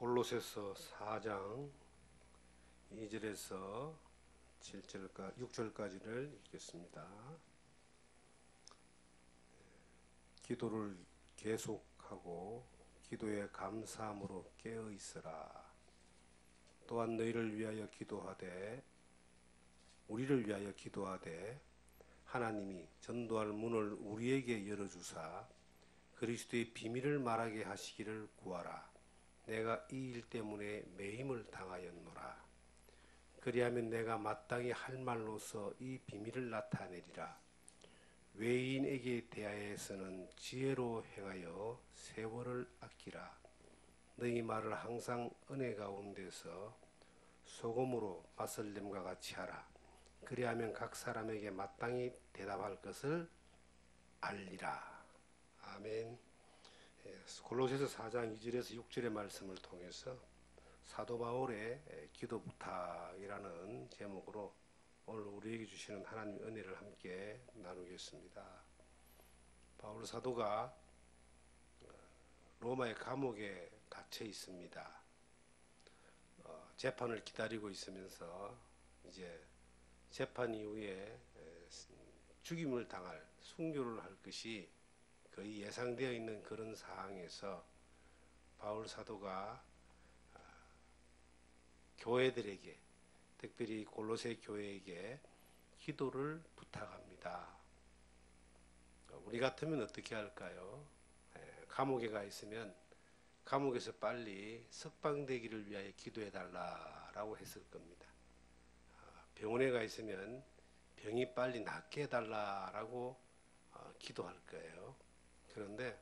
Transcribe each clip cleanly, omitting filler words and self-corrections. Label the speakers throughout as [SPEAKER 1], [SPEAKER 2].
[SPEAKER 1] 골로새서 4장 2절에서 6절까지를 읽겠습니다. 기도를 계속하고 기도에 감사함으로 깨어 있으라. 또한 너희를 위하여 기도하되 우리를 위하여 기도하되 하나님이 전도할 문을 우리에게 열어주사 그리스도의 비밀을 말하게 하시기를 구하라. 내가 이 일 때문에 매임을 당하였노라. 그리하면 내가 마땅히 할 말로서 이 비밀을 나타내리라. 외인에게 대하여서는 지혜로 행하여 세월을 아끼라. 너희 말을 항상 은혜 가운데서 소금으로 맛을 냄과 같이 하라. 그리하면 각 사람에게 마땅히 대답할 것을 알리라. 아멘. 골로새서 4장 2절에서 6절의 말씀을 통해서 사도 바울의 기도 부탁이라는 제목으로 오늘 우리에게 주시는 하나님의 은혜를 함께 나누겠습니다. 바울 사도가 로마의 감옥에 갇혀 있습니다. 재판을 기다리고 있으면서 이제 재판 이후에 죽임을 당할 순교를 할 것이 거의 예상되어 있는 그런 상황에서 바울 사도가 교회들에게, 특별히 골로새 교회에게 기도를 부탁합니다. 우리 같으면 어떻게 할까요? 감옥에 가 있으면 감옥에서 빨리 석방되기를 위하여 기도해 달라라고 했을 겁니다. 병원에 가 있으면 병이 빨리 낫게 해달라라고 기도할 거예요. 그런데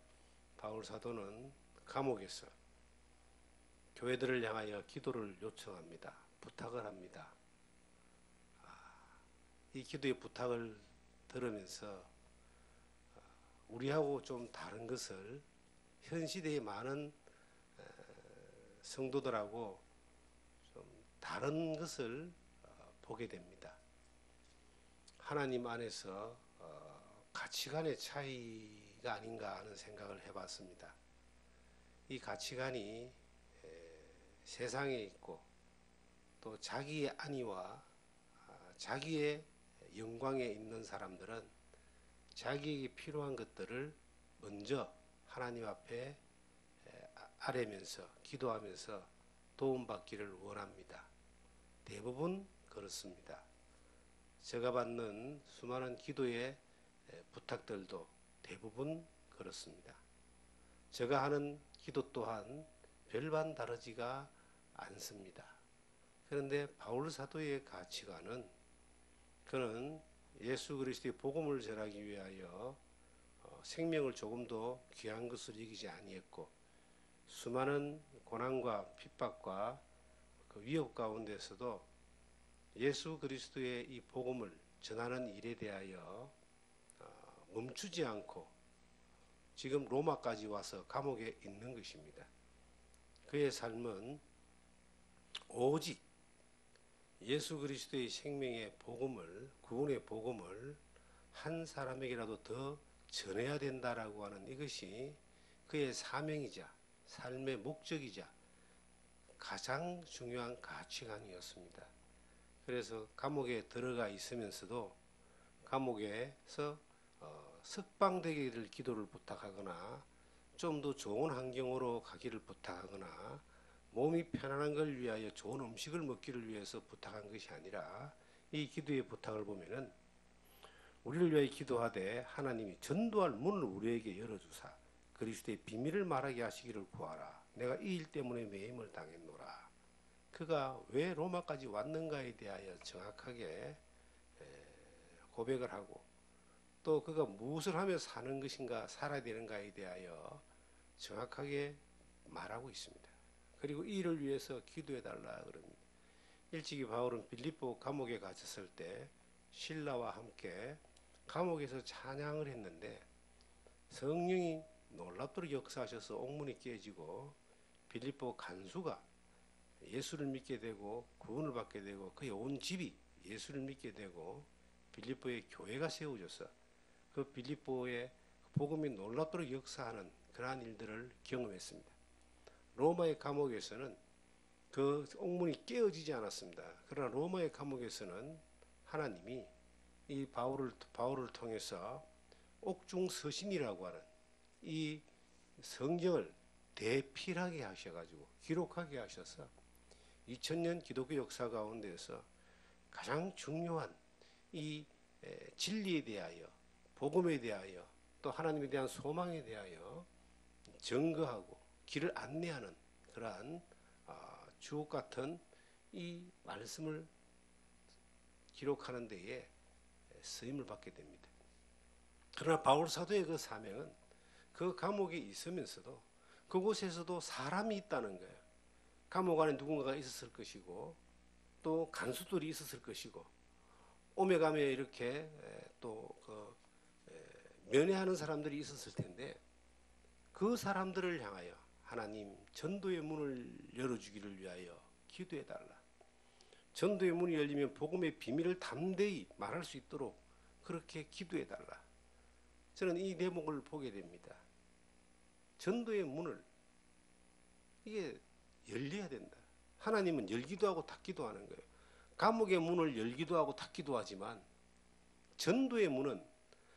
[SPEAKER 1] 바울 사도는 감옥에서 교회들을 향하여 기도를 요청합니다. 부탁을 합니다. 이 기도의 부탁을 들으면서 우리하고 좀 다른 것을 현 시대의 많은 성도들하고 좀 다른 것을 보게 됩니다. 하나님 안에서 가치관의 차이가 아닌가 하는 생각을 해봤습니다. 이 가치관이 세상에 있고 또 자기의 안위와 자기의 영광에 있는 사람들은 자기에게 필요한 것들을 먼저 하나님 앞에 아뢰면서 기도하면서 도움받기를 원합니다. 대부분 그렇습니다. 제가 받는 수많은 기도의 부탁들도 대부분 그렇습니다. 제가 하는 기도 또한 별반 다르지가 않습니다. 그런데 바울 사도의 가치관은 그는 예수 그리스도의 복음을 전하기 위하여 생명을 조금도 귀한 것으로 여기지 아니했고 수많은 고난과 핍박과 그 위협 가운데서도 예수 그리스도의 이 복음을 전하는 일에 대하여 멈추지 않고 지금 로마까지 와서 감옥에 있는 것입니다. 그의 삶은 오직 예수 그리스도의 생명의 복음을, 구원의 복음을 한 사람에게라도 더 전해야 된다라고 하는 이것이 그의 사명이자 삶의 목적이자 가장 중요한 가치관이었습니다. 그래서 감옥에 들어가 있으면서도 감옥에서 석방되기를 기도를 부탁하거나 좀 더 좋은 환경으로 가기를 부탁하거나 몸이 편안한 걸 위하여 좋은 음식을 먹기를 위해서 부탁한 것이 아니라 이 기도의 부탁을 보면은 우리를 위하여 기도하되 하나님이 전도할 문을 우리에게 열어주사 그리스도의 비밀을 말하게 하시기를 구하라. 내가 이 일 때문에 매임을 당했노라. 그가 왜 로마까지 왔는가에 대하여 정확하게 고백을 하고 또 그가 무엇을 하며 사는 것인가 살아야 되는가에 대하여 정확하게 말하고 있습니다. 그리고 이 일을 위해서 기도해 달라 그럽니다. 일찍이 바울은 빌립보 감옥에 갇혔을 때 신라와 함께 감옥에서 찬양을 했는데 성령이 놀랍도록 역사하셔서 옥문이 깨지고 빌립보 간수가 예수를 믿게 되고 구원을 받게 되고 그의 온 집이 예수를 믿게 되고 빌립보의 교회가 세워져서 그 빌립보의 복음이 놀랍도록 역사하는 그러한 일들을 경험했습니다. 로마의 감옥에서는 그 옥문이 깨어지지 않았습니다. 그러나 로마의 감옥에서는 하나님이 이 바울을 통해서 옥중 서신이라고 하는 이 성경을 대필하게 하셔가지고 기록하게 하셔서 2000년 기독교 역사 가운데서 가장 중요한 이 진리에 대하여, 복음에 대하여, 또 하나님에 대한 소망에 대하여 증거하고 길을 안내하는 그러한 주옥 같은 이 말씀을 기록하는 데에 쓰임을 받게 됩니다. 그러나 바울 사도의 그 사명은 그 감옥에 있으면서도 그곳에서도 사람이 있다는 거예요. 감옥 안에 누군가가 있었을 것이고 또 간수들이 있었을 것이고 오며 가며 이렇게 또 면회하는 사람들이 있었을 텐데 그 사람들을 향하여 하나님 전도의 문을 열어주기를 위하여 기도해달라. 전도의 문이 열리면 복음의 비밀을 담대히 말할 수 있도록 그렇게 기도해달라. 저는 이 대목을 보게 됩니다. 전도의 문을 이게 열려야 된다. 하나님은 열기도 하고 닫기도 하는 거예요. 감옥의 문을 열기도 하고 닫기도 하지만 전도의 문은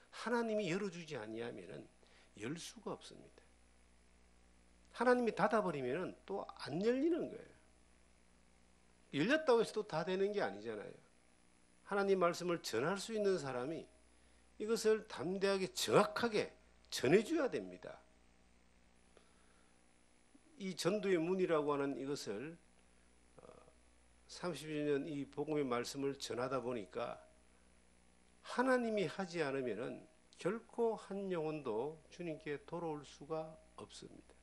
[SPEAKER 1] 하나님이 열어주지 아니하면 열 수가 없습니다. 하나님이 닫아버리면 또 안 열리는 거예요. 열렸다고 해서 또 다 되는 게 아니잖아요. 하나님 말씀을 전할 수 있는 사람이 이것을 담대하게 정확하게 전해줘야 됩니다. 이 전도의 문이라고 하는 이것을 30년 이 복음의 말씀을 전하다 보니까 하나님이 하지 않으면 결코 한 영혼도 주님께 돌아올 수가 없습니다.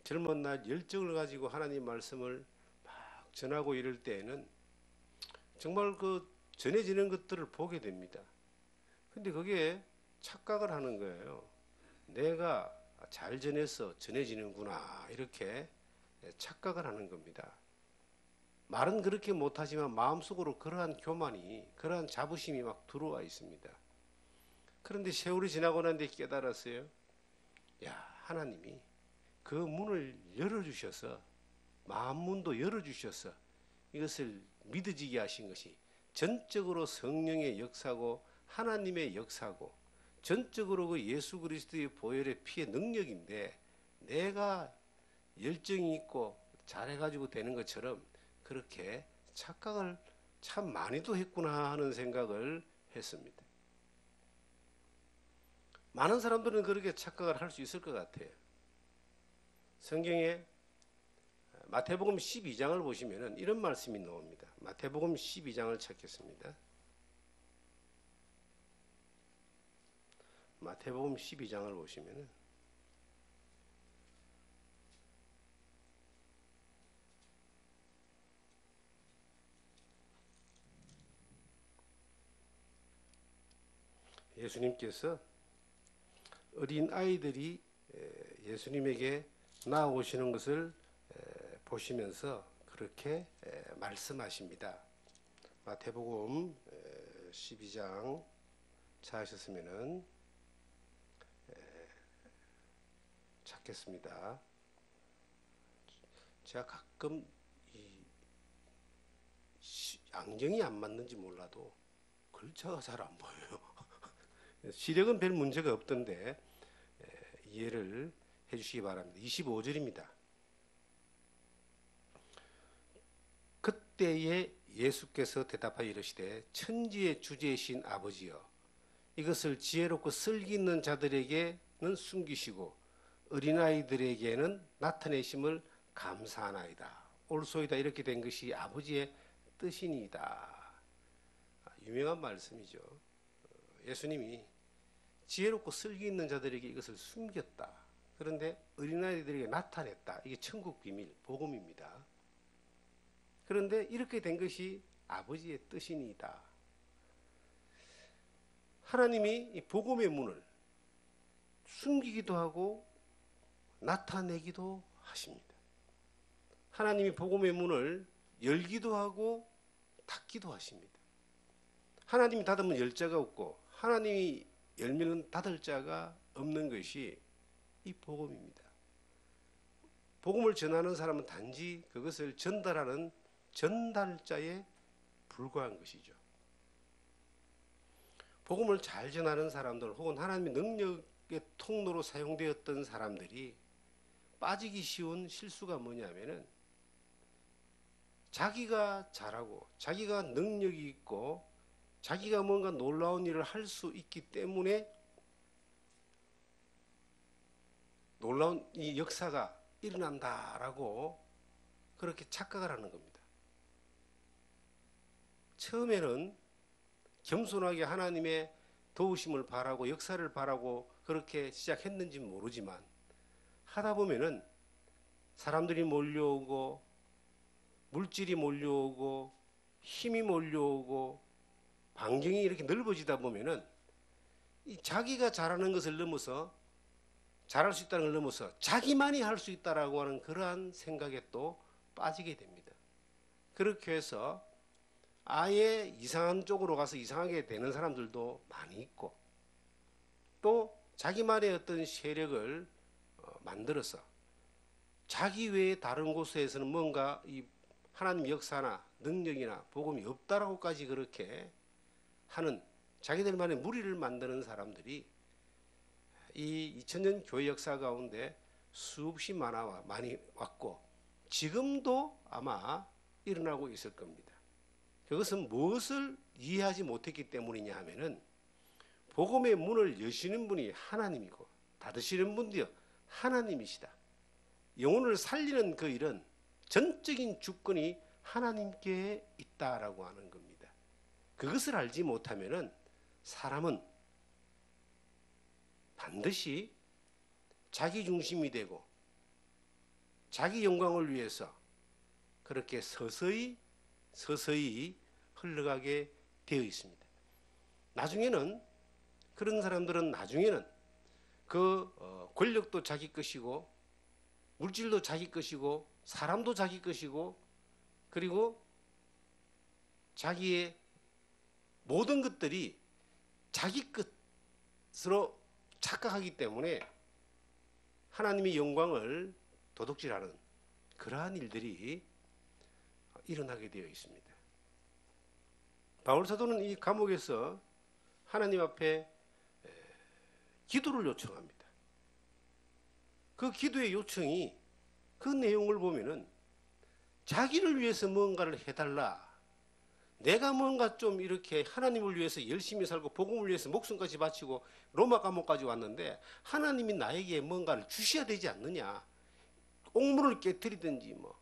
[SPEAKER 1] 젊은 날 열정을 가지고 하나님 말씀을 막 전하고 이럴 때에는 정말 그 전해지는 것들을 보게 됩니다. 근데 그게 착각을 하는 거예요. 내가 잘 전해서 전해지는구나 이렇게 착각을 하는 겁니다. 말은 그렇게 못하지만 마음속으로 그러한 교만이 그러한 자부심이 막 들어와 있습니다. 그런데 세월이 지나고 난 뒤에 깨달았어요. 야, 하나님이 그 문을 열어주셔서 마음문도 열어주셔서 이것을 믿어지게 하신 것이 전적으로 성령의 역사고 하나님의 역사고 전적으로 그 예수 그리스도의 보혈의 피의 능력인데 내가 열정이 있고 잘해가지고 되는 것처럼 그렇게 착각을 참 많이도 했구나 하는 생각을 했습니다. 많은 사람들은 그렇게 착각을 할 수 있을 것 같아요. 성경에 마태복음 12장을 보시면 이런 말씀이 나옵니다. 마태복음 12장을 찾겠습니다. 마태복음 12장을 보시면 예수님께서 어린 아이들이 예수님에게 나아오시는 것을 보시면서 그렇게 말씀하십니다. 마태복음 12장 찾으셨으면 찾겠습니다. 제가 가끔 안경이 안 맞는지 몰라도 글자가 잘 안 보여요. 시력은 별 문제가 없던데 이해를 해주시기 바랍니다. 25절입니다. 그때에 예수께서 대답하여 이르시되 천지의 주제이신 아버지여 이것을 지혜롭고 슬기 있는 자들에게는 숨기시고 어린아이들에게는 나타내심을 감사하나이다. 옳소이다. 이렇게 된 것이 아버지의 뜻이니이다. 유명한 말씀이죠. 예수님이 지혜롭고 슬기 있는 자들에게 이것을 숨겼다. 그런데 어린아이들에게 나타냈다. 이게 천국 비밀, 복음입니다. 그런데 이렇게 된 것이 아버지의 뜻이니이다. 하나님이 이 복음의 문을 숨기기도 하고 나타내기도 하십니다. 하나님이 복음의 문을 열기도 하고 닫기도 하십니다. 하나님이 닫으면 열 자가 없고 하나님이 열면 닫을 자가 없는 것이 이 복음입니다. 복음을 전하는 사람은 단지 그것을 전달하는 전달자에 불과한 것이죠. 복음을 잘 전하는 사람들 혹은 하나님의 능력의 통로로 사용되었던 사람들이 빠지기 쉬운 실수가 뭐냐면은 자기가 잘하고 자기가 능력이 있고 자기가 뭔가 놀라운 일을 할 수 있기 때문에 놀라운 이 역사가 일어난다라고 그렇게 착각을 하는 겁니다. 처음에는 겸손하게 하나님의 도우심을 바라고 역사를 바라고 그렇게 시작했는지 모르지만 하다 보면은 사람들이 몰려오고 물질이 몰려오고 힘이 몰려오고 반경이 이렇게 넓어지다 보면은 이 자기가 잘하는 것을 넘어서 잘할 수 있다는 걸 넘어서 자기만이 할 수 있다라고 하는 그러한 생각에 또 빠지게 됩니다. 그렇게 해서 아예 이상한 쪽으로 가서 이상하게 되는 사람들도 많이 있고 또 자기만의 어떤 세력을 만들어서 자기 외에 다른 곳에서는 뭔가 이 하나님 역사나 능력이나 복음이 없다라고까지 그렇게 하는 자기들만의 무리를 만드는 사람들이 이 2000년 교회 역사 가운데 수없이 많이 왔고 지금도 아마 일어나고 있을 겁니다. 그것은 무엇을 이해하지 못했기 때문이냐 하면은 복음의 문을 여시는 분이 하나님이고 닫으시는 분도요 하나님이시다. 영혼을 살리는 그 일은 전적인 주권이 하나님께 있다라고 하는 겁니다. 그것을 알지 못하면은 사람은 반드시 자기 중심이 되고 자기 영광을 위해서 그렇게 서서히 흘러가게 되어 있습니다. 나중에는 그런 사람들은 나중에는 그 권력도 자기 것이고 물질도 자기 것이고 사람도 자기 것이고 그리고 자기의 모든 것들이 자기 것으로 착각하기 때문에 하나님의 영광을 도둑질하는 그러한 일들이 일어나게 되어 있습니다. 바울 사도는 이 감옥에서 하나님 앞에 기도를 요청합니다. 그 기도의 요청이 그 내용을 보면은 자기를 위해서 뭔가를 해달라. 내가 뭔가 좀 이렇게 하나님을 위해서 열심히 살고 복음을 위해서 목숨까지 바치고 로마 감옥까지 왔는데 하나님이 나에게 뭔가를 주셔야 되지 않느냐. 옥문을 깨뜨리든지 뭐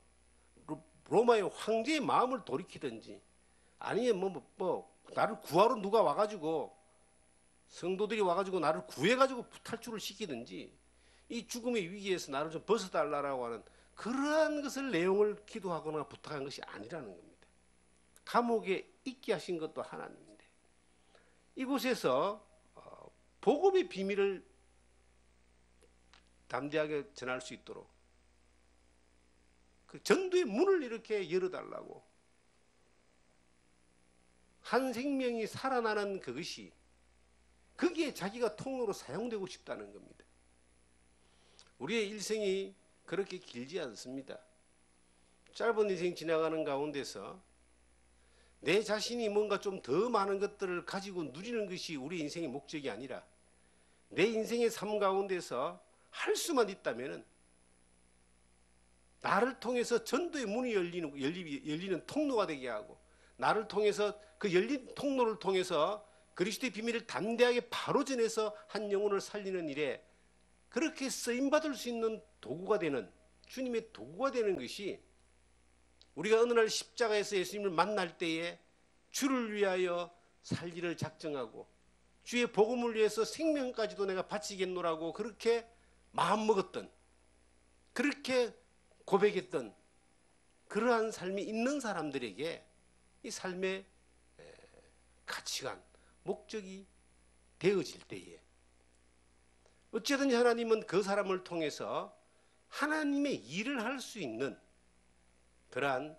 [SPEAKER 1] 로마의 황제의 마음을 돌이키든지 아니면 나를 구하러 누가 와가지고 성도들이 와가지고 나를 구해가지고 탈출을 시키든지 이 죽음의 위기에서 나를 좀 벗어달라고 하는 그러한 것을 내용을 기도하거나 부탁한 것이 아니라는 겁니다. 감옥에 있게 하신 것도 하나님인데 이곳에서 복음의 비밀을 담대하게 전할 수 있도록 그 전도의 문을 이렇게 열어달라고 한 생명이 살아나는 그것이 거기에 자기가 통로로 사용되고 싶다는 겁니다. 우리의 일생이 그렇게 길지 않습니다. 짧은 인생 지나가는 가운데서 내 자신이 뭔가 좀 더 많은 것들을 가지고 누리는 것이 우리 인생의 목적이 아니라 내 인생의 삶 가운데서 할 수만 있다면 나를 통해서 전도의 문이 열리는 통로가 되게 하고 나를 통해서 그 열린 통로를 통해서 그리스도의 비밀을 담대하게 바로 전해서 한 영혼을 살리는 일에 그렇게 쓰임받을 수 있는 도구가 되는 주님의 도구가 되는 것이 우리가 어느 날 십자가에서 예수님을 만날 때에 주를 위하여 살기를 작정하고 주의 복음을 위해서 생명까지도 내가 바치겠노라고 그렇게 마음먹었던 그렇게 고백했던 그러한 삶이 있는 사람들에게 이 삶의 가치관, 목적이 되어질 때에 어쨌든 하나님은 그 사람을 통해서 하나님의 일을 할 수 있는 그러한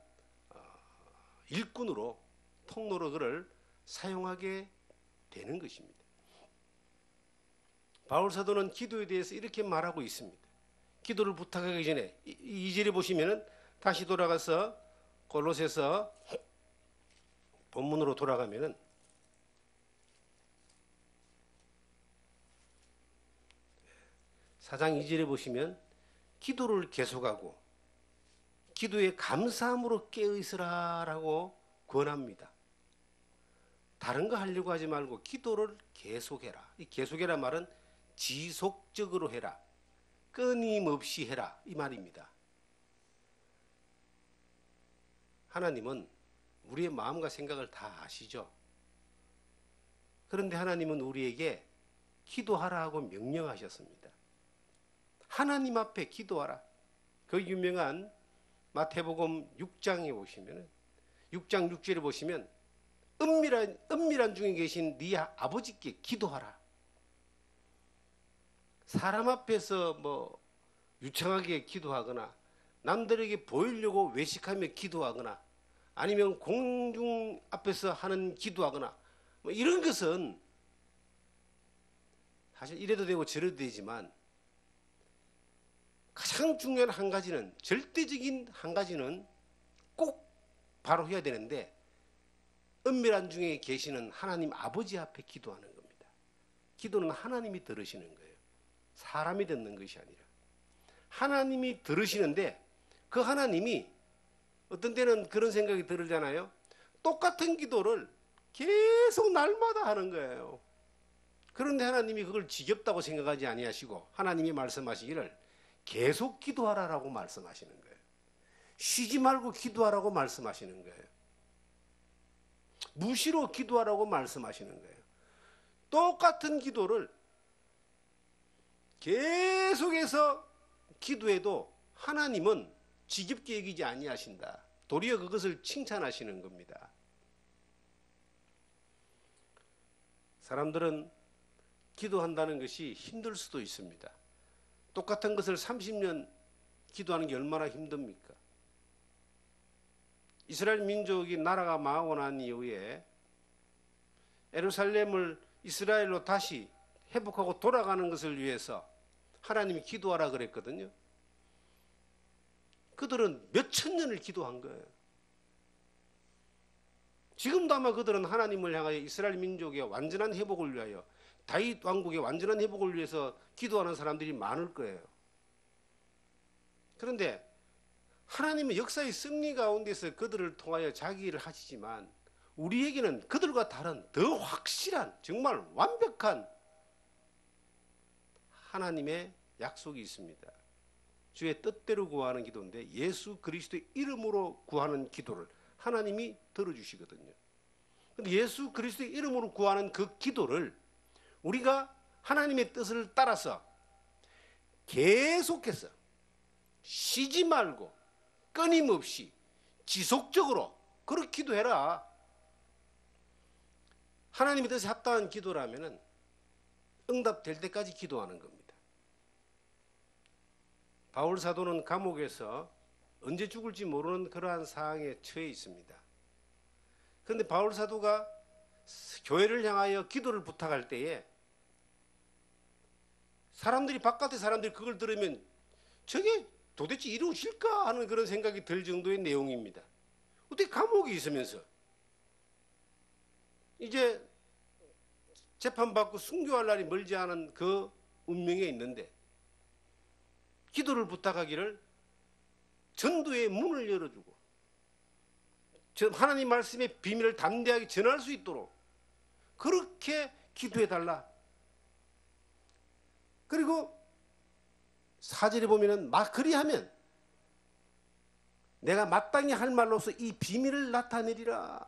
[SPEAKER 1] 일꾼으로 통로로 그를 사용하게 되는 것입니다. 바울 사도는 기도에 대해서 이렇게 말하고 있습니다. 기도를 부탁하기 전에 이 절에 보시면은 다시 돌아가서 골로새서 본문으로 돌아가면은 4장 2절에 보시면 기도를 계속하고 기도에 감사함으로 깨어있으라라고 권합니다. 다른 거 하려고 하지 말고 기도를 계속해라. 이 계속해라 말은 지속적으로 해라. 끊임없이 해라. 이 말입니다. 하나님은 우리의 마음과 생각을 다 아시죠? 그런데 하나님은 우리에게 기도하라 하고 명령하셨습니다. 하나님 앞에 기도하라. 그 유명한 마태복음 6장에 보시면 6장 6절에 보시면 은밀한 중에 계신 네 아버지께 기도하라. 사람 앞에서 뭐 유창하게 기도하거나 남들에게 보이려고 외식하며 기도하거나 아니면 공중 앞에서 하는 기도하거나 뭐 이런 것은 사실 이래도 되고 저래도 되지만 가장 중요한 한 가지는 절대적인 한 가지는 꼭 바로 해야 되는데 은밀한 중에 계시는 하나님 아버지 앞에 기도하는 겁니다. 기도는 하나님이 들으시는 거예요. 사람이 듣는 것이 아니라 하나님이 들으시는데 그 하나님이 어떤 때는 그런 생각이 들잖아요. 똑같은 기도를 계속 날마다 하는 거예요. 그런데 하나님이 그걸 지겹다고 생각하지 아니하시고 하나님이 말씀하시기를 계속 기도하라라고 말씀하시는 거예요. 쉬지 말고 기도하라고 말씀하시는 거예요. 무시로 기도하라고 말씀하시는 거예요. 똑같은 기도를 계속해서 기도해도 하나님은 지겹게 여기지 아니하신다. 도리어 그것을 칭찬하시는 겁니다. 사람들은 기도한다는 것이 힘들 수도 있습니다. 똑같은 것을 30년 기도하는 게 얼마나 힘듭니까? 이스라엘 민족이 나라가 망하고 난 이후에 예루살렘을 이스라엘로 다시 회복하고 돌아가는 것을 위해서 하나님이 기도하라 그랬거든요. 그들은 몇천 년을 기도한 거예요. 지금도 아마 그들은 하나님을 향하여 이스라엘 민족의 완전한 회복을 위하여 다윗 왕국의 완전한 회복을 위해서 기도하는 사람들이 많을 거예요. 그런데 하나님은 역사의 승리 가운데서 그들을 통하여 자기 일을 하시지만 우리에게는 그들과 다른 더 확실한 정말 완벽한 하나님의 약속이 있습니다. 주의 뜻대로 구하는 기도인데 예수 그리스도의 이름으로 구하는 기도를 하나님이 들어주시거든요. 근데 예수 그리스도의 이름으로 구하는 그 기도를 우리가 하나님의 뜻을 따라서 계속해서 쉬지 말고 끊임없이 지속적으로 그렇게 기도해라. 하나님의 뜻에 합당한 기도라면 응답될 때까지 기도하는 겁니다. 바울 사도는 감옥에서 언제 죽을지 모르는 그러한 상황에 처해 있습니다. 그런데 바울 사도가 교회를 향하여 기도를 부탁할 때에 바깥의 사람들이 그걸 들으면 저게 도대체 이루어질까 하는 그런 생각이 들 정도의 내용입니다. 어떻게 감옥에 있으면서 이제 재판받고 순교할 날이 멀지 않은 그 운명에 있는데 기도를 부탁하기를 전도의 문을 열어주고 하나님 말씀의 비밀을 담대하게 전할 수 있도록 그렇게 기도해달라. 그리고 4절에 보면은 그리하면 내가 마땅히 할 말로서 이 비밀을 나타내리라.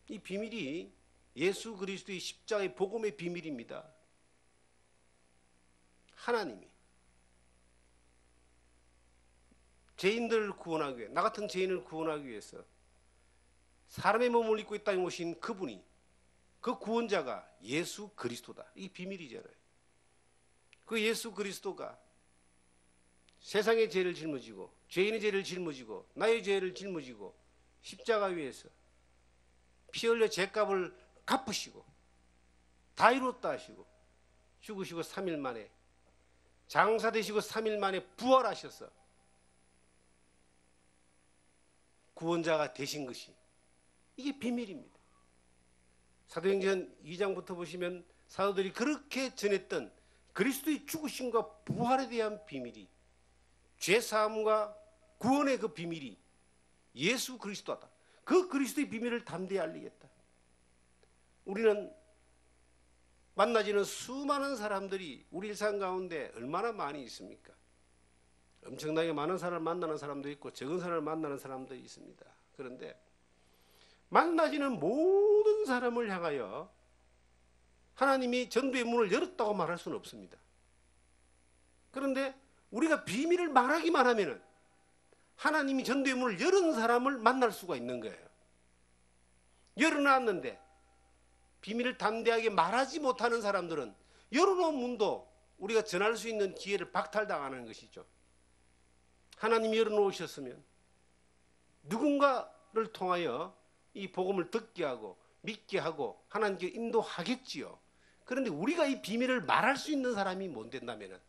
[SPEAKER 1] 이 비밀이 예수 그리스도의 십자가의 복음의 비밀입니다. 하나님이 죄인들을 구원하기 위해 나 같은 죄인을 구원하기 위해서 사람의 몸을 입고 이 땅에 오신 그분이 그 구원자가 예수 그리스도다. 이 비밀이잖아요. 그 예수 그리스도가 세상의 죄를 짊어지고 죄인의 죄를 짊어지고 나의 죄를 짊어지고 십자가 위에서 피 흘려 죄값을 갚으시고 다 이뤘다 하시고 죽으시고 3일 만에 장사되시고 3일 만에 부활하셔서 구원자가 되신 것이 이게 비밀입니다. 사도행전 2장부터 보시면 사도들이 그렇게 전했던 그리스도의 죽으심과 부활에 대한 비밀이, 죄사함과 구원의 그 비밀이 예수 그리스도다. 그 그리스도의 비밀을 담대히 알리겠다. 우리는 만나지는 수많은 사람들이 우리 일상 가운데 얼마나 많이 있습니까? 엄청나게 많은 사람을 만나는 사람도 있고 적은 사람을 만나는 사람도 있습니다. 그런데 만나지는 모든 사람을 향하여 하나님이 전도의 문을 열었다고 말할 수는 없습니다. 그런데 우리가 비밀을 말하기만 하면은 하나님이 전도의 문을 열은 사람을 만날 수가 있는 거예요. 열어놨는데 비밀을 담대하게 말하지 못하는 사람들은 열어놓은 문도 우리가 전할 수 있는 기회를 박탈당하는 것이죠. 하나님이 열어놓으셨으면 누군가를 통하여 이 복음을 듣게 하고 믿게 하고 하나님께 인도하겠지요. 그런데 우리가 이 비밀을 말할 수 있는 사람이 못 된다면,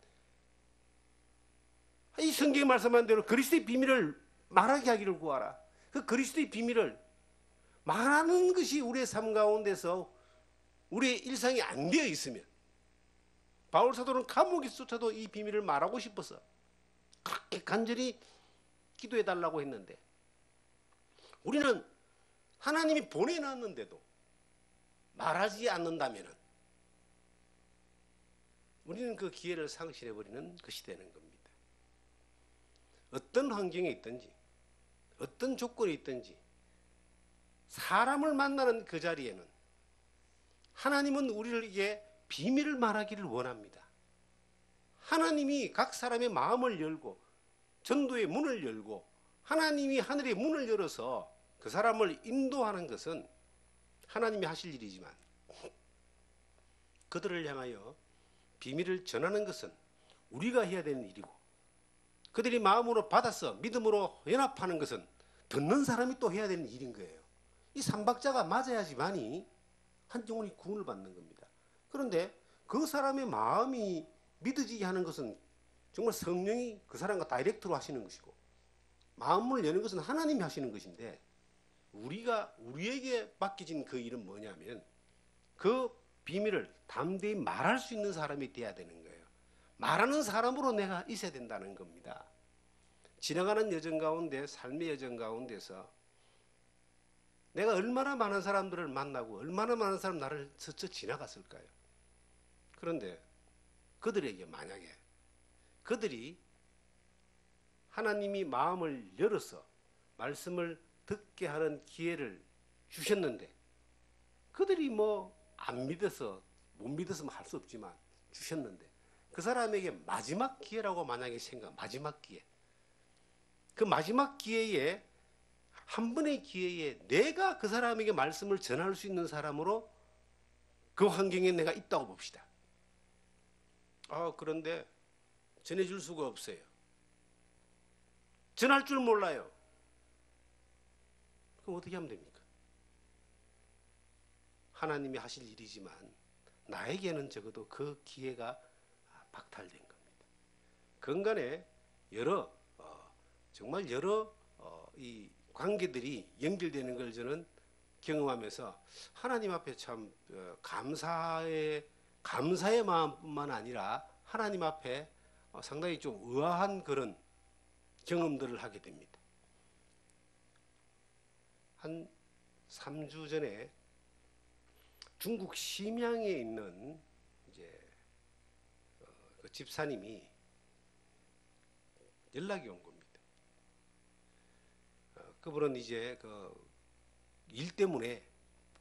[SPEAKER 1] 이 성경에 말씀한 대로 그리스도의 비밀을 말하게 하기를 구하라. 그 그리스도의 비밀을 말하는 것이 우리의 삶 가운데서 우리의 일상이 안 되어 있으면, 바울 사도는 감옥에 쫓아도 이 비밀을 말하고 싶어서 그렇게 간절히 기도해 달라고 했는데, 우리는 하나님이 보내놨는데도 말하지 않는다면 우리는 그 기회를 상실해버리는 것이 되는 겁니다. 어떤 환경에 있든지 어떤 조건에 있든지 사람을 만나는 그 자리에는 하나님은 우리에게 비밀을 말하기를 원합니다. 하나님이 각 사람의 마음을 열고 전도의 문을 열고 하나님이 하늘의 문을 열어서 그 사람을 인도하는 것은 하나님이 하실 일이지만, 그들을 향하여 비밀을 전하는 것은 우리가 해야 되는 일이고, 그들이 마음으로 받아서 믿음으로 연합하는 것은 듣는 사람이 또 해야 되는 일인 거예요. 이 삼박자가 맞아야지만이 한 영혼이 구원을 받는 겁니다. 그런데 그 사람의 마음이 믿어지게 하는 것은 정말 성령이 그 사람과 다이렉트로 하시는 것이고, 마음을 여는 것은 하나님이 하시는 것인데, 우리에게 맡겨진 그 일은 뭐냐면 그 비밀을 담대히 말할 수 있는 사람이 돼야 되는 거예요. 말하는 사람으로 내가 있어야 된다는 겁니다. 지나가는 여정 가운데, 삶의 여정 가운데서 내가 얼마나 많은 사람들을 만나고 얼마나 많은 사람 나를 스쳐 지나갔을까요? 그런데 그들에게 만약에 그들이 하나님이 마음을 열어서 말씀을 듣게 하는 기회를 주셨는데, 그들이 안 믿어서 못 믿었으면 할 수 없지만 주셨는데, 그 사람에게 마지막 기회라고 만약에 마지막 기회, 그 마지막 기회에, 한 번의 기회에 내가 그 사람에게 말씀을 전할 수 있는 사람으로 그 환경에 내가 있다고 봅시다. 그런데 전해줄 수가 없어요. 전할 줄 몰라요. 그럼 어떻게 하면 됩니까? 하나님이 하실 일이지만 나에게는 적어도 그 기회가 박탈된 겁니다. 건간에 정말 여러 이 관계들이 연결되는 걸 저는 경험하면서 하나님 앞에 참 감사의 마음뿐만 아니라 하나님 앞에 상당히 좀 의아한 그런 경험들을 하게 됩니다. 한 3주 전에 중국 심양에 있는 그 집사님이 연락이 온 겁니다. 그분은 그 일 때문에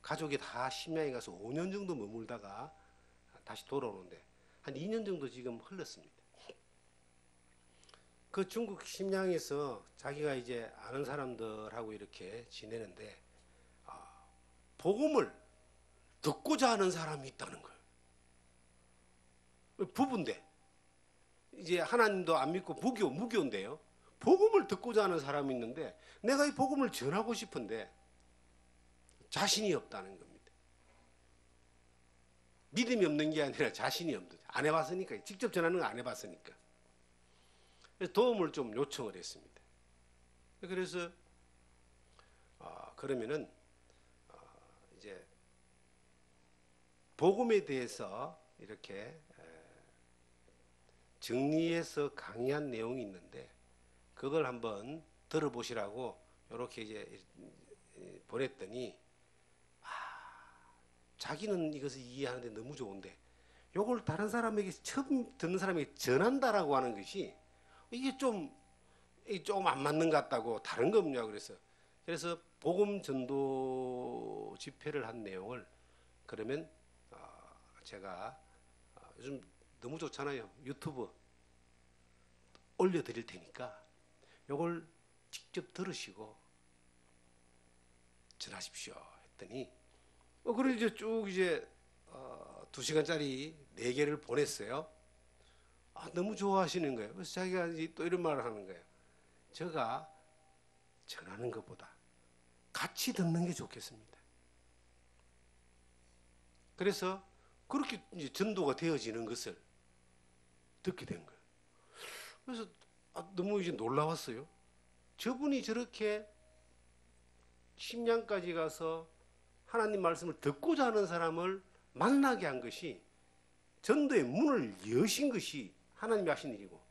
[SPEAKER 1] 가족이 다 심양에 가서 5년 정도 머물다가 다시 돌아오는데 한 2년 정도 지금 흘렀습니다. 그 중국 심양에서 자기가 아는 사람들하고 이렇게 지내는데 복음을 듣고자 하는 사람이 있다는 거예요. 부부인데 하나님도 안 믿고 무교인데요. 복음을 듣고자 하는 사람이 있는데 내가 이 복음을 전하고 싶은데 자신이 없다는 겁니다. 믿음이 없는 게 아니라 자신이 없는, 안 해봤으니까, 직접 전하는 거 안 해봤으니까. 그래서 도움을 좀 요청을 했습니다. 그래서 그러면은 이제 복음에 대해서 이렇게 정리해서 강의한 내용이 있는데 그걸 한번 들어보시라고 이렇게 이제 보냈더니 자기는 이것을 이해하는데 너무 좋은데 요걸 다른 사람에게 처음 듣는 사람에게 전한다라고 하는 것이 이게 좀 안 맞는 것 같다고 다른 거 없냐고 그래서 복음 전도 집회를 한 내용을 그러면 제가 요즘 너무 좋잖아요. 유튜브 올려드릴 테니까 요걸 직접 들으시고 전하십시오 했더니 그래 이제 쭉 이제 2시간짜리 4개를 보냈어요. 너무 좋아하시는 거예요. 그래서 자기가 이제 또 이런 말을 하는 거예요. 제가 전하는 것보다 같이 듣는 게 좋겠습니다. 그래서 그렇게 이제 전도가 되어지는 것을 듣게 된 거예요. 그래서 너무 이제 놀라웠어요. 저분이 저렇게 심양까지 가서 하나님 말씀을 듣고자 하는 사람을 만나게 한 것이 전도의 문을 여신 것이 하나님이 하신 일이고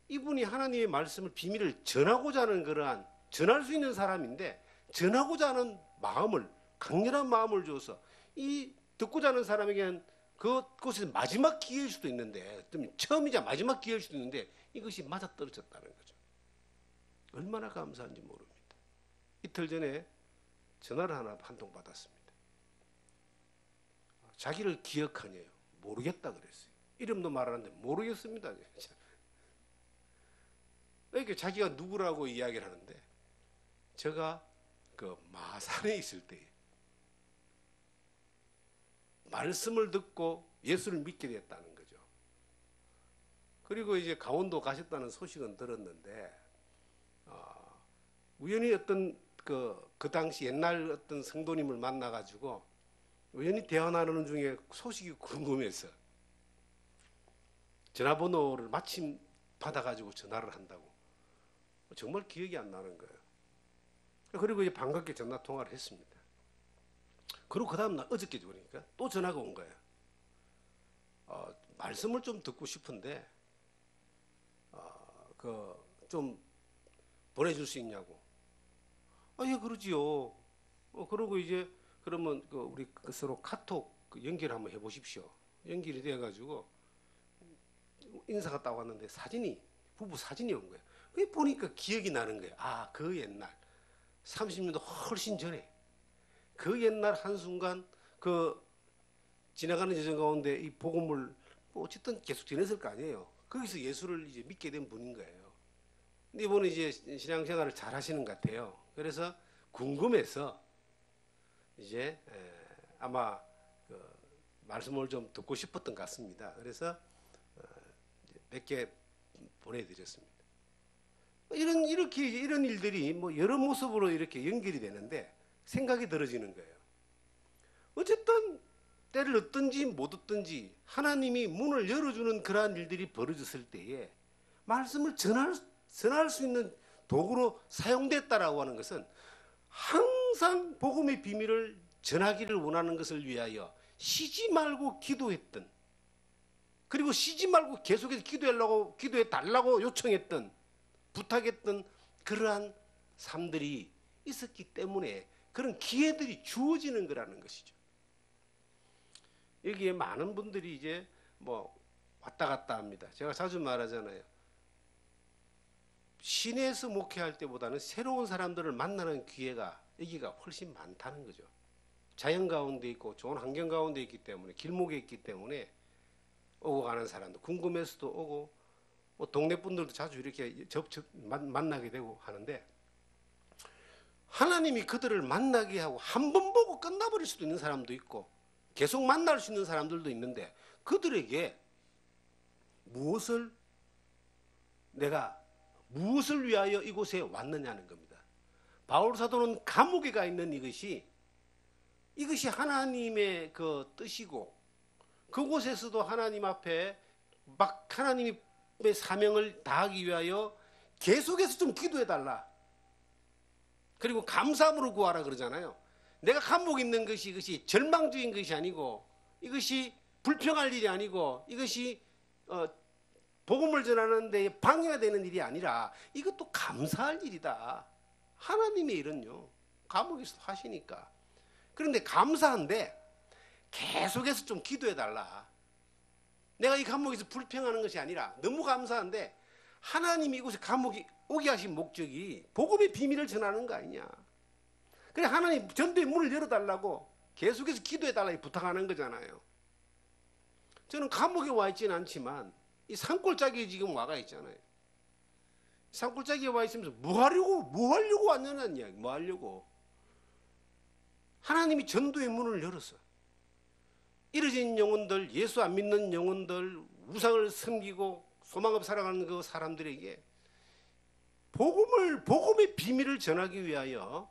[SPEAKER 1] 이분이 하나님의 말씀을 비밀을 전하고자 하는 그러한 전할 수 있는 사람인데 전하고자 하는 마음을 강렬한 마음을 줘서 이 듣고자 하는 사람에게는 그것이 마지막 기회일 수도 있는데 처음이자 마지막 기회일 수도 있는데 이것이 맞아떨어졌다는 거죠. 얼마나 감사한지 모릅니다. 이틀 전에 전화를 하나 한 통 받았습니다. 자기를 기억하냐요? 모르겠다 그랬어요. 이름도 말하는데 모르겠습니다. 이렇게 자기가 누구라고 이야기를 하는데 제가 그 마산에 있을 때 말씀을 듣고 예수를 믿게 됐다는 거죠. 그리고 이제 강원도 가셨다는 소식은 들었는데 우연히 어떤 그 당시 옛날 어떤 성도님을 만나가지고 우연히 대화 나누는 중에 소식이 궁금해서 전화번호를 마침 받아가지고 전화를 한다고. 정말 기억이 안 나는 거예요. 그리고 이제 반갑게 전화 통화를 했습니다. 그리고 그 다음 날 어저께 보니까 또 전화가 온 거예요. 말씀을 좀 듣고 싶은데 좀 보내줄 수 있냐고. 예, 그러지요. 그러고 이제 그러면 우리 서로 카톡 연결 한번 해보십시오. 연결이 돼가지고 인사가 딱 왔는데 부부 사진이 온 거예요. 보니까 기억이 나는 거예요. 그 옛날 30년도 훨씬 전에 그 옛날 한순간 지나가는 여정 가운데 이 복음을 어쨌든 계속 전했을 거 아니에요. 거기서 예수를 이제 믿게 된 분인 거예요. 근데 이번에 이제 신앙생활을 잘 하시는 것 같아요. 그래서 궁금해서 이제 아마 말씀을 좀 듣고 싶었던 것 같습니다. 그래서 몇 개 보내드렸습니다. 이런 일들이 여러 모습으로 이렇게 연결이 되는데 생각이 들어지는 거예요. 어쨌든 때를 얻든지 못 얻든지 하나님이 문을 열어주는 그러한 일들이 벌어졌을 때에 말씀을 전할 수 있는 도구로 사용됐다라고 하는 것은 항상 복음의 비밀을 전하기를 원하는 것을 위하여 쉬지 말고 기도했던, 그리고 쉬지 말고 계속해서 기도해 달라고 요청했던, 부탁했던 그러한 삶들이 있었기 때문에 그런 기회들이 주어지는 거라는 것이죠. 여기에 많은 분들이 이제 왔다 갔다 합니다. 제가 자주 말하잖아요. 시내에서 목회할 때보다는 새로운 사람들을 만나는 기회가 여기가 훨씬 많다는 거죠. 자연 가운데 있고 좋은 환경 가운데 있기 때문에, 길목에 있기 때문에 오고 가는 사람도 궁금해서도 오고 동네 분들도 자주 이렇게 만나게 되고 하는데 하나님이 그들을 만나게 하고 한 번 보고 끝나버릴 수도 있는 사람도 있고 계속 만날 수 있는 사람들도 있는데 그들에게 내가 무엇을 위하여 이곳에 왔느냐는 겁니다. 바울 사도는 감옥에 가 있는 이것이 하나님의 그 뜻이고 그곳에서도 하나님 앞에 막 하나님의 사명을 다하기 위하여 계속해서 좀 기도해달라. 그리고 감사함으로 구하라 그러잖아요. 내가 감옥에 있는 것이 이것이 절망적인 것이 아니고 이것이 불평할 일이 아니고 이것이 복음을 전하는 데 방해가 되는 일이 아니라 이것도 감사할 일이다. 하나님의 일은요. 감옥에서 하시니까. 그런데 감사한데 계속해서 좀 기도해달라. 내가 이 감옥에서 불평하는 것이 아니라 너무 감사한데 하나님이 이곳에 감옥에 오게 하신 목적이 복음의 비밀을 전하는 거 아니냐. 그래 하나님 전도의 문을 열어달라고 계속해서 기도해달라고 부탁하는 거잖아요. 저는 감옥에 와 있지는 않지만 이 산골짜기에 지금 와가 있잖아요. 산골짜기에 와 있으면서 뭐 하려고 왔냐는 이야기. 뭐 하려고. 하나님이 전도의 문을 열었어. 잃어진 영혼들, 예수 안 믿는 영혼들, 우상을 섬기고 소망 없이 살아가는 그 사람들에게 복음의 비밀을 전하기 위하여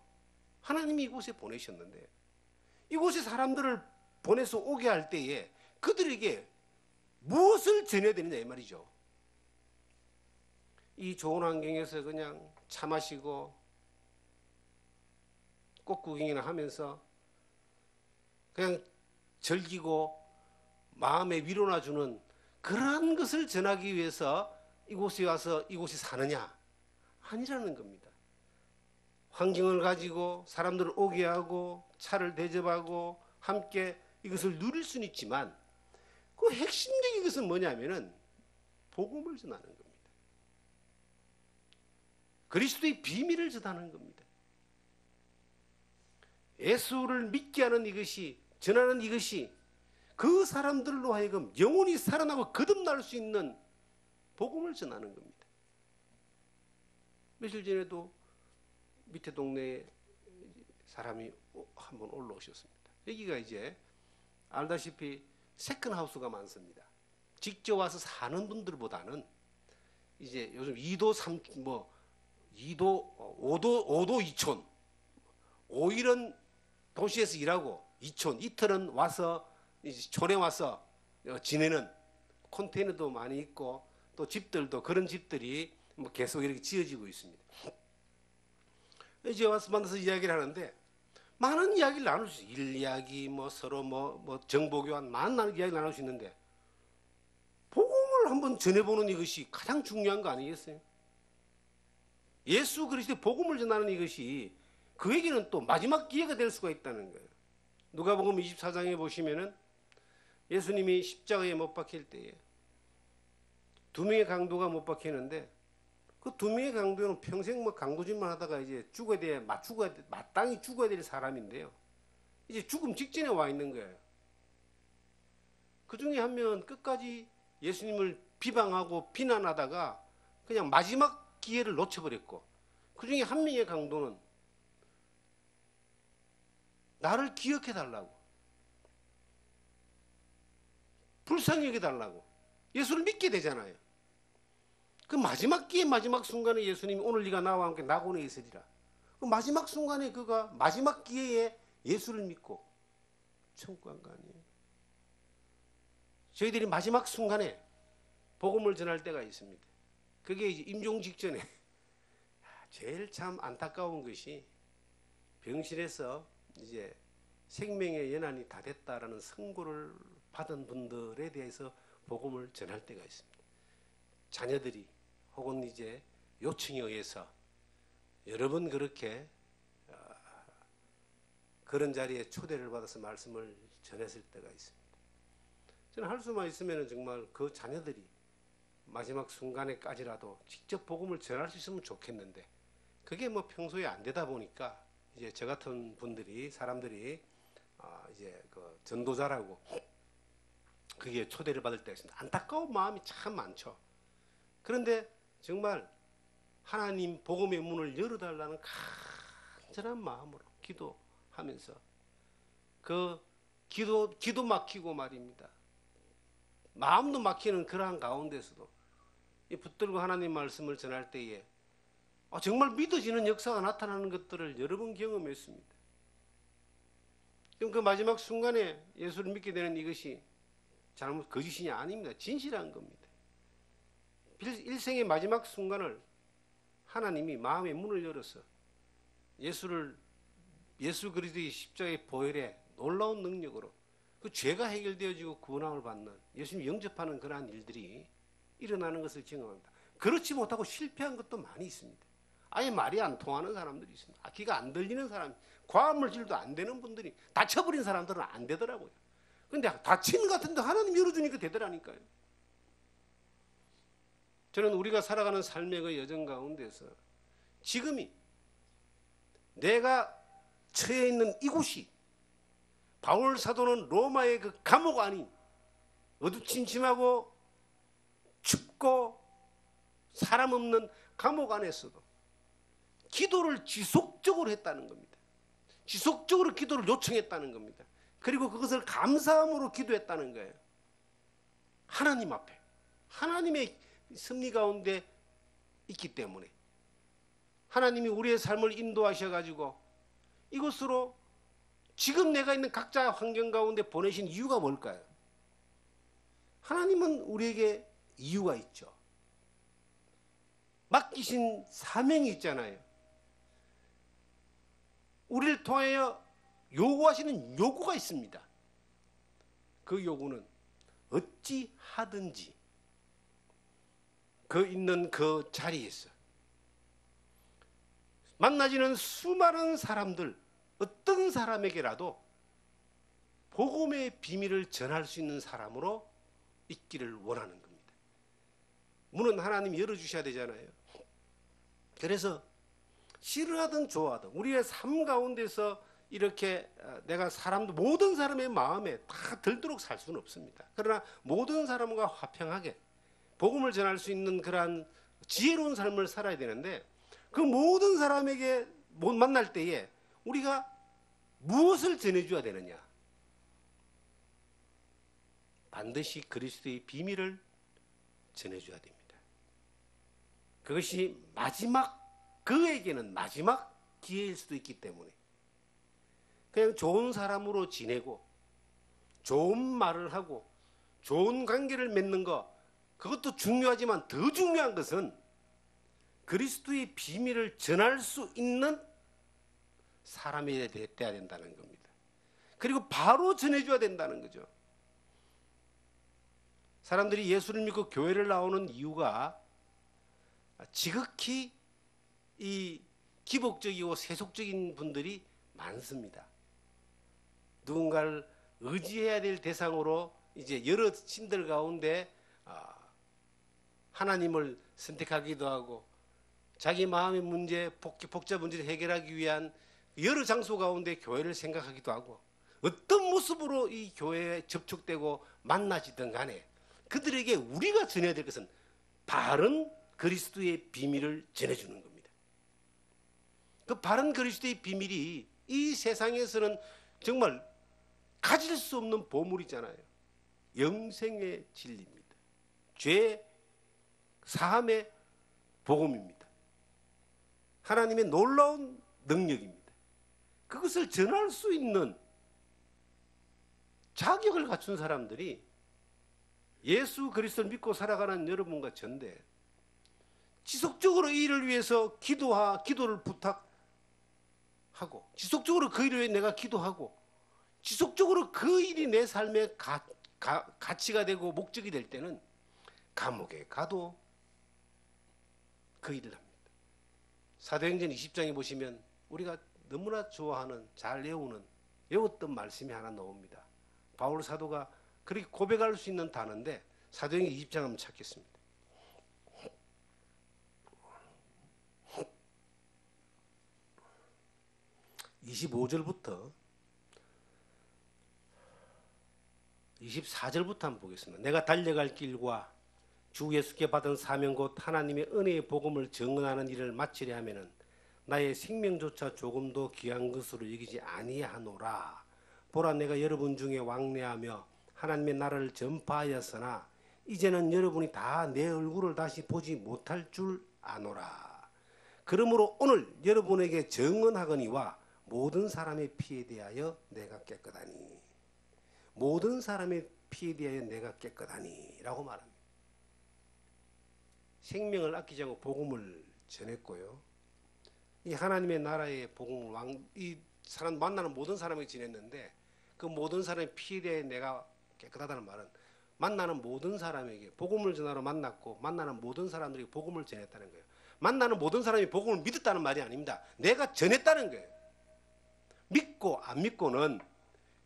[SPEAKER 1] 하나님이 이곳에 보내셨는데 이곳에 사람들을 보내서 오게 할 때에 그들에게 무엇을 전해야 되느냐 이 말이죠. 이 좋은 환경에서 그냥 차 마시고 꽃 구경이나 하면서 그냥 즐기고 마음에 위로나 주는 그러한 것을 전하기 위해서 이곳에 와서 이곳에 사느냐? 아니라는 겁니다. 환경을 가지고 사람들을 오게 하고 차를 대접하고 함께 이것을 누릴 수는 있지만 그 핵심적인 것은 뭐냐면은 복음을 전하는 겁니다. 그리스도의 비밀을 전하는 겁니다. 예수를 믿게 하는 이것이 전하는 이것이 그 사람들로 하여금 영혼이 살아나고 거듭날 수 있는 복음을 전하는 겁니다. 며칠 전에도 밑에 동네에 사람이 한번 올라오셨습니다. 여기가 이제 알다시피 세컨하우스가 많습니다. 직접 와서 사는 분들보다는 이제 요즘 2도, 3, 2도, 5도 2촌 5일은 도시에서 일하고 2촌 이틀은 와서 이제 촌에 와서 지내는 컨테이너도 많이 있고 또 집들도 그런 집들이 뭐 계속 이렇게 지어지고 있습니다. 이제 와서 만나서 이야기를 하는데 많은 이야기를 나눌 수 있어요. 일 이야기, 뭐 서로 뭐 정보 교환 많은 이야기 나눌 수 있는데 복음을 한번 전해보는 이것이 가장 중요한 거 아니겠어요? 예수 그리스도의 복음을 전하는 이것이 그에게는 또 마지막 기회가 될 수가 있다는 거예요. 누가복음 24장에 보시면은 예수님이 십자가에 못 박힐 때에 두 명의 강도가 못 박히는데 그 두 명의 강도는 평생 뭐 강도짓만 하다가 이제 마땅히 죽어야 될 사람인데요. 이제 죽음 직전에 와 있는 거예요. 그 중에 한 명은 끝까지 예수님을 비방하고 비난하다가 그냥 마지막 기회를 놓쳐버렸고 그 중에 한 명의 강도는 나를 기억해달라고 불쌍히 여겨달라고 예수를 믿게 되잖아요. 그 마지막 기회 마지막 순간에 예수님이 오늘 네가 나와 함께 낙원에 있으리라. 그 마지막 순간에 그가 마지막 기회에 예수를 믿고 천국 간 거 아니에요. 저희들이 마지막 순간에 복음을 전할 때가 있습니다. 그게 이제 임종 직전에 제일 참 안타까운 것이 병실에서 이제 생명의 연한이 다 됐다라는 선고를 받은 분들에 대해서 복음을 전할 때가 있습니다. 자녀들이 혹은 이제 요청에 의해서 여러 번 그렇게 그런 자리에 초대를 받아서 말씀을 전했을 때가 있습니다. 저는 할 수만 있으면 정말 그 자녀들이 마지막 순간에까지라도 직접 복음을 전할 수 있으면 좋겠는데 그게 뭐 평소에 안 되다 보니까 이제 저 같은 분들이 사람들이 이제 그 전도자라고 그게 초대를 받을 때가 있습니다. 안타까운 마음이 참 많죠. 그런데 정말 하나님 복음의 문을 열어달라는 간절한 마음으로 기도하면서 그 기도 막히고 말입니다. 마음도 막히는 그러한 가운데서도 이 붙들고 하나님 말씀을 전할 때에 정말 믿어지는 역사가 나타나는 것들을 여러 번 경험했습니다. 그럼 그 마지막 순간에 예수를 믿게 되는 이것이 거짓이냐? 아닙니다. 진실한 겁니다. 일생의 마지막 순간을 하나님이 마음의 문을 열어서 예수 그리스도의 십자가의 보혈에 놀라운 능력으로 그 죄가 해결되어지고 구원함을 받는, 예수님 영접하는 그러한 일들이 일어나는 것을 경험합니다. 그렇지 못하고 실패한 것도 많이 있습니다. 아예 말이 안 통하는 사람들이 있습니다. 귀가 안 들리는 사람, 과학물질도 안 되는 분들이, 다쳐버린 사람들은 안 되더라고요. 근데 다친 것 같은데 하나님 열어주니까 되더라니까요. 저는 우리가 살아가는 삶의 그 여정 가운데서 지금이 내가 처해 있는 이곳이 바울 사도는 로마의 그 감옥 안이 어두침침하고 춥고 사람 없는 감옥 안에서도 기도를 지속적으로 했다는 겁니다. 지속적으로 기도를 요청했다는 겁니다. 그리고 그것을 감사함으로 기도했다는 거예요. 하나님 앞에, 하나님의 섭리 가운데 있기 때문에 하나님이 우리의 삶을 인도하셔가지고 이곳으로 지금 내가 있는 각자 환경 가운데 보내신 이유가 뭘까요? 하나님은 우리에게 이유가 있죠. 맡기신 사명이 있잖아요. 우리를 통하여 요구하시는 요구가 있습니다. 그 요구는 어찌 하든지 그 있는 그 자리에서 만나지는 수많은 사람들, 어떤 사람에게라도 복음의 비밀을 전할 수 있는 사람으로 있기를 원하는 겁니다. 문은 하나님이 열어주셔야 되잖아요. 그래서 싫어하든 좋아하든 우리의 삶 가운데서 이렇게 내가 모든 사람의 마음에 다 들도록 살 수는 없습니다. 그러나 모든 사람과 화평하게 복음을 전할 수 있는 그러한 지혜로운 삶을 살아야 되는데, 그 모든 사람에게 못 만날 때에 우리가 무엇을 전해줘야 되느냐? 반드시 그리스도의 비밀을 전해줘야 됩니다. 그것이 그에게는 마지막 기회일 수도 있기 때문에 그냥 좋은 사람으로 지내고 좋은 말을 하고 좋은 관계를 맺는 것, 그것도 중요하지만 더 중요한 것은 그리스도의 비밀을 전할 수 있는 사람이 돼야 된다는 겁니다. 그리고 바로 전해줘야 된다는 거죠. 사람들이 예수를 믿고 교회를 나오는 이유가 지극히 이 기복적이고 세속적인 분들이 많습니다. 누군가를 의지해야 될 대상으로 이제 여러 신들 가운데 하나님을 선택하기도 하고 자기 마음의 문제, 복잡 문제를 해결하기 위한 여러 장소 가운데 교회를 생각하기도 하고, 어떤 모습으로 이 교회에 접촉되고 만나지든 간에 그들에게 우리가 전해야 될 것은 바른 그리스도의 비밀을 전해주는 겁니다. 그 바른 그리스도의 비밀이 이 세상에서는 정말 가질 수 없는 보물이잖아요. 영생의 진리입니다. 죄 사함의 복음입니다. 하나님의 놀라운 능력입니다. 그것을 전할 수 있는 자격을 갖춘 사람들이 예수 그리스도를 믿고 살아가는 여러분과 전데, 지속적으로 이 일을 위해서 기도를 부탁하고, 지속적으로 그 일을 위해 내가 기도하고, 지속적으로 그 일이 내 삶의 가치가 되고 목적이 될 때는 감옥에 가도 그 일을 합니다. 사도행전 20장에 보시면 우리가 너무나 좋아하는, 잘 외웠던 말씀이 하나 나옵니다. 바울 사도가 그렇게 고백할 수 있는 단어인데 사도행전 20장 한번 찾겠습니다. (25절부터) 24절부터 한번 보겠습니다. 내가 달려갈 길과 주 예수께 받은 사명 곧 하나님의 은혜의 복음을 증언하는 일을 마치려 하면은 나의 생명조차 조금도 귀한 것으로 여기지 아니하노라. 보라, 내가 여러분 중에 왕래하며 하나님의 나라를 전파하였으나 이제는 여러분이 다 내 얼굴을 다시 보지 못할 줄 아노라. 그러므로 오늘 여러분에게 증언하거니와 모든 사람의 피에 대하여 내가 깨끗하니. 모든 사람의 피에 대하여 내가 깨끗하니 라고 말합니다. 생명을 아끼지 않고 복음을 전했고요. 이 하나님의 나라의 복음을 이 사람 만나는 모든 사람에게 전했는데 그 모든 사람의 피에 대해 내가 깨끗하다는 말은 만나는 모든 사람에게 복음을 전하러 만났고 만나는 모든 사람들에게 복음을 전했다는 거예요. 만나는 모든 사람이 복음을 믿었다는 말이 아닙니다. 내가 전했다는 거예요. 믿고 안 믿고는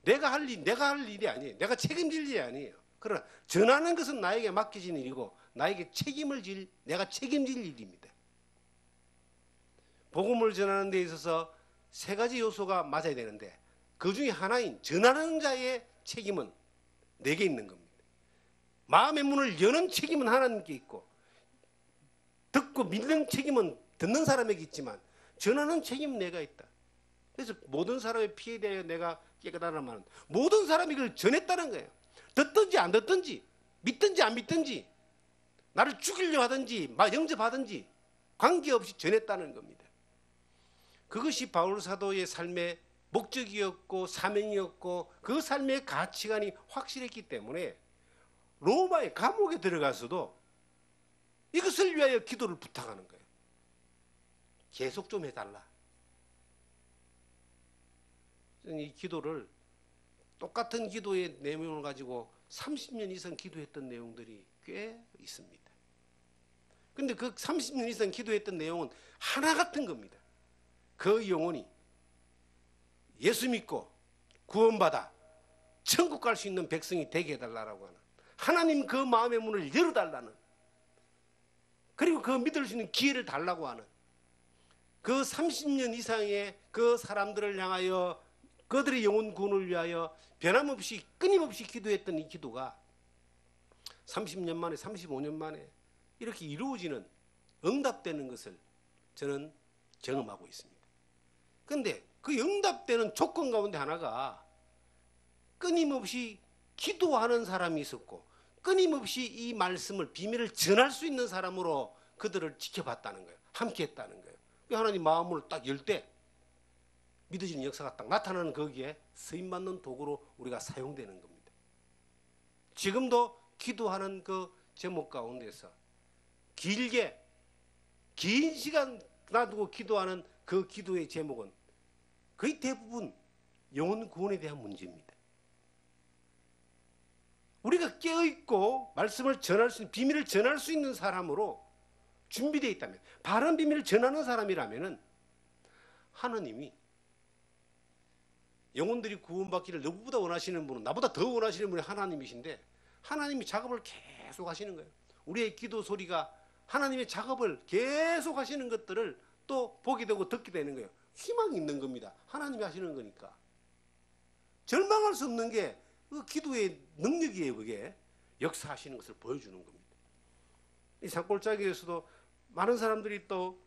[SPEAKER 1] 내가 할 일이 아니에요. 내가 책임질 일이 아니에요. 그러나 전하는 것은 나에게 맡겨진 일이고 나에게 내가 책임질 일입니다. 복음을 전하는 데 있어서 세 가지 요소가 맞아야 되는데 그 중에 하나인 전하는 자의 책임은 내게 있는 겁니다. 마음의 문을 여는 책임은 하나님께 있고 듣고 믿는 책임은 듣는 사람에게 있지만 전하는 책임은 내가 있다. 그래서 모든 사람의 피에 대하여 내가 깨끗하다는 말은 모든 사람이 그걸 전했다는 거예요. 듣든지 안 듣든지 믿든지 안 믿든지 나를 죽이려 하든지 영접하든지 관계없이 전했다는 겁니다. 그것이 바울 사도의 삶의 목적이었고 사명이었고 그 삶의 가치관이 확실했기 때문에 로마의 감옥에 들어가서도 이것을 위하여 기도를 부탁하는 거예요. 계속 좀 해달라. 이 기도를 똑같은 기도의 내용을 가지고 30년 이상 기도했던 내용들이 꽤 있습니다. 근데 그 30년 이상 기도했던 내용은 하나 같은 겁니다. 그 영혼이 예수 믿고 구원받아 천국 갈 수 있는 백성이 되게 해달라고 하는 하나님 그 마음의 문을 열어달라는 그리고 그 믿을 수 있는 기회를 달라고 하는 그 30년 이상의 그 사람들을 향하여 그들의 영혼 구원을 위하여 변함없이 끊임없이 기도했던 이 기도가 30년 만에 35년 만에 이렇게 이루어지는 응답되는 것을 저는 경험하고 있습니다. 그런데 그 응답되는 조건 가운데 하나가 끊임없이 기도하는 사람이 있었고 끊임없이 이 말씀을 비밀을 전할 수 있는 사람으로 그들을 지켜봤다는 거예요. 함께 했다는 거예요. 하나님 마음을 딱 열 때 믿어지는 역사가 딱 나타나는 거기에 쓰임받는 도구로 우리가 사용되는 겁니다. 지금도 기도하는 그 제목 가운데서 길게 긴 시간 놔두고 기도하는 그 기도의 제목은 거의 대부분 영혼 구원에 대한 문제입니다. 우리가 깨어있고 말씀을 전할 수 있는 비밀을 전할 수 있는 사람으로 준비되어 있다면 바른 비밀을 전하는 사람이라면 하나님이 영혼들이 구원받기를 누구보다 원하시는 분은 나보다 더 원하시는 분이 하나님이신데 하나님이 작업을 계속 하시는 거예요. 우리의 기도 소리가 하나님의 작업을 계속 하시는 것들을 또 보게 되고 듣게 되는 거예요. 희망이 있는 겁니다. 하나님이 하시는 거니까. 절망할 수 없는 게 그 기도의 능력이에요. 그게 역사하시는 것을 보여주는 겁니다. 이 산골짜기에서도 많은 사람들이 또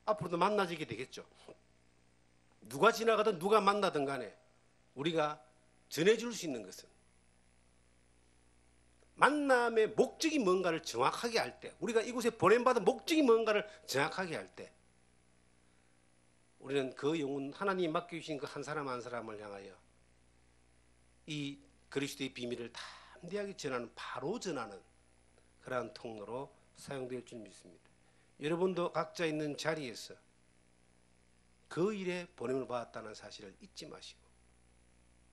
[SPEAKER 1] 앞으로도 만나지게 되겠죠. 누가 지나가든 누가 만나든 간에 우리가 전해줄 수 있는 것은 만남의 목적이 뭔가를 정확하게 할 때, 우리가 이곳에 보냄받은 목적이 뭔가를 정확하게 할 때 우리는 그 영혼 하나님이 맡겨주신 그 한 사람 한 사람을 향하여 이 그리스도의 비밀을 담대하게 전하는, 바로 전하는 그러한 통로로 사용될 줄 믿습니다. 여러분도 각자 있는 자리에서 그 일에 보냄을 받았다는 사실을 잊지 마시고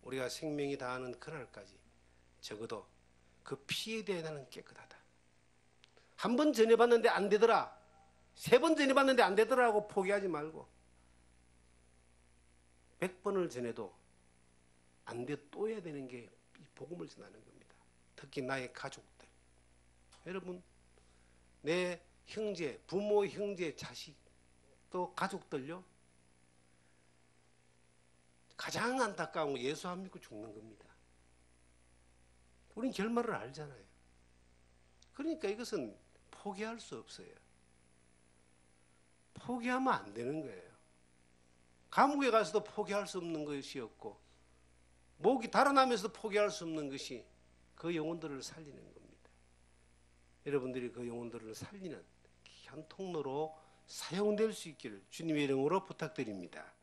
[SPEAKER 1] 우리가 생명이 다하는 그날까지 적어도 그 피에 대해 나는 깨끗하다. 한 번 전해봤는데 안 되더라, 3번 전해봤는데 안 되더라고 포기하지 말고 100번을 전해도 안 돼 또 해야 되는 게 이 복음을 전하는 겁니다. 특히 나의 가족들, 여러분, 내 형제, 부모, 형제, 자식, 또 가족들요, 가장 안타까운 건 예수 안 믿고 죽는 겁니다. 우린 결말을 알잖아요. 그러니까 이것은 포기할 수 없어요. 포기하면 안 되는 거예요. 감옥에 가서도 포기할 수 없는 것이었고 목이 달아나면서도 포기할 수 없는 것이 그 영혼들을 살리는 겁니다. 여러분들이 그 영혼들을 살리는 귀한 통로로 사용될 수 있기를 주님의 이름으로 부탁드립니다.